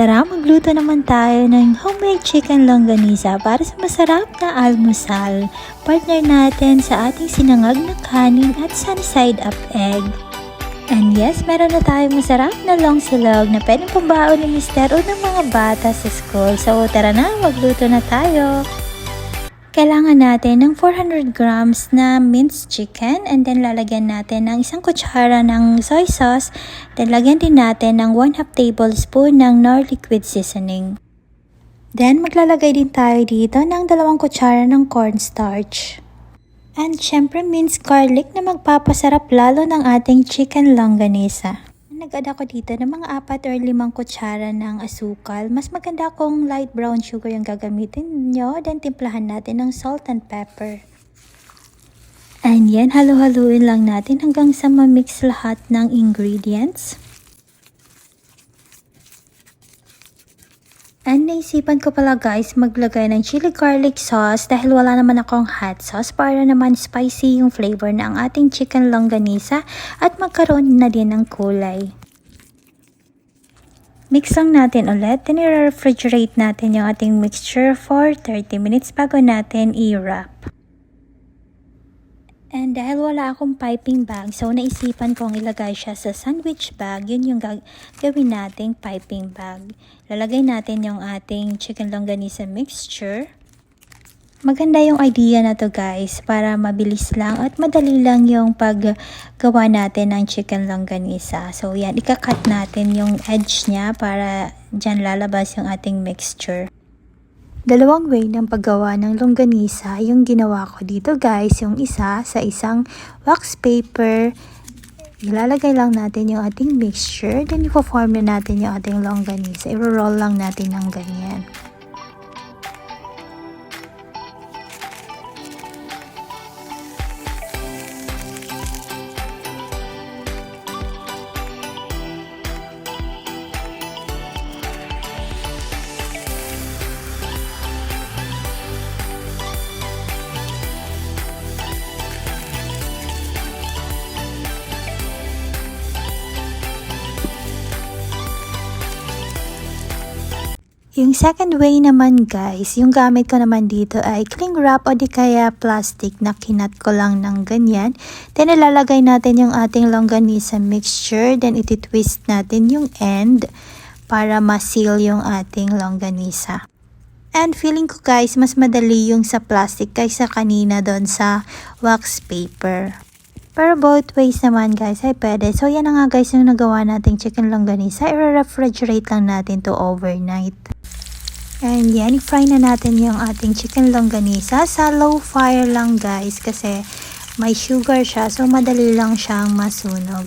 Tara, magluto naman tayo ng homemade chicken longganisa para sa masarap na almusal. Partner natin sa ating sinangag na kanin at sunny side up egg. And yes, meron na tayong masarap na long silog na pwedeng pambaon ni mister o ng mga bata sa school. So tara na, magluto na tayo. Kailangan natin ng 400 grams na minced chicken and then lalagyan natin ng isang kutsara ng soy sauce. Then lagyan din natin ng 1/2 tablespoon ng Knorr liquid seasoning. Then maglalagay din tayo dito ng 2 kutsara ng cornstarch. And syempre minced garlic na magpapasarap lalo ng ating chicken longganisa. Nag-add ako dito ng mga 4 or 5 kutsara ng asukal. Mas maganda kung light brown sugar yung gagamitin nyo. Then timplahan natin ng salt and pepper. And yan, halu-haluin lang natin hanggang sa ma-mix lahat ng ingredients. And naisipan ko pala guys maglagay ng chili garlic sauce dahil wala naman akong hot sauce para naman spicy yung flavor na ang ating chicken longganisa at magkaroon na din ng kulay. Mix lang natin ulit, then i-refrigerate natin yung ating mixture for 30 minutes bago natin i-wrap. And dahil wala akong piping bag, so naisipan kong ilagay siya sa sandwich bag. Yun yung gagawin nating piping bag. Lalagay natin yung ating chicken longganisa mixture. Maganda yung idea na to guys para mabilis lang at madali lang yung paggawa natin ng chicken longganisa. So yan, ikakat natin yung edge niya para dyan lalabas yung ating mixture. Dalawang way ng paggawa ng longganisa yung ginawa ko dito guys. Yung isa sa isang wax paper, ilalagay lang natin yung ating mixture, then ipo-form na natin yung ating longganisa. I-roll lang natin ng ganyan. Yung second way naman guys, yung gamit ko naman dito ay cling wrap o di kaya plastic na kinat ko lang ng ganyan. Then ilalagay natin yung ating longganisa mixture, then iti-twist natin yung end para ma-seal yung ating longganisa. And feeling ko guys, mas madali yung sa plastic kaysa kanina doon sa wax paper. Pero both ways naman guys ay pwede. So yan na nga guys yung nagawa nating chicken longganisa. I-refrigerate lang natin to overnight. And yan, i-fry na natin yung ating chicken longganisa sa low fire lang guys kasi may sugar siya so madali lang siyang masunog.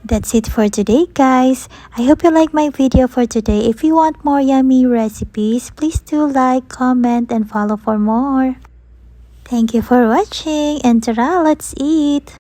That's it for today guys. I hope you like my video for today. If you want more yummy recipes, please do like, comment, and follow for more. Thank you for watching and tara, let's eat!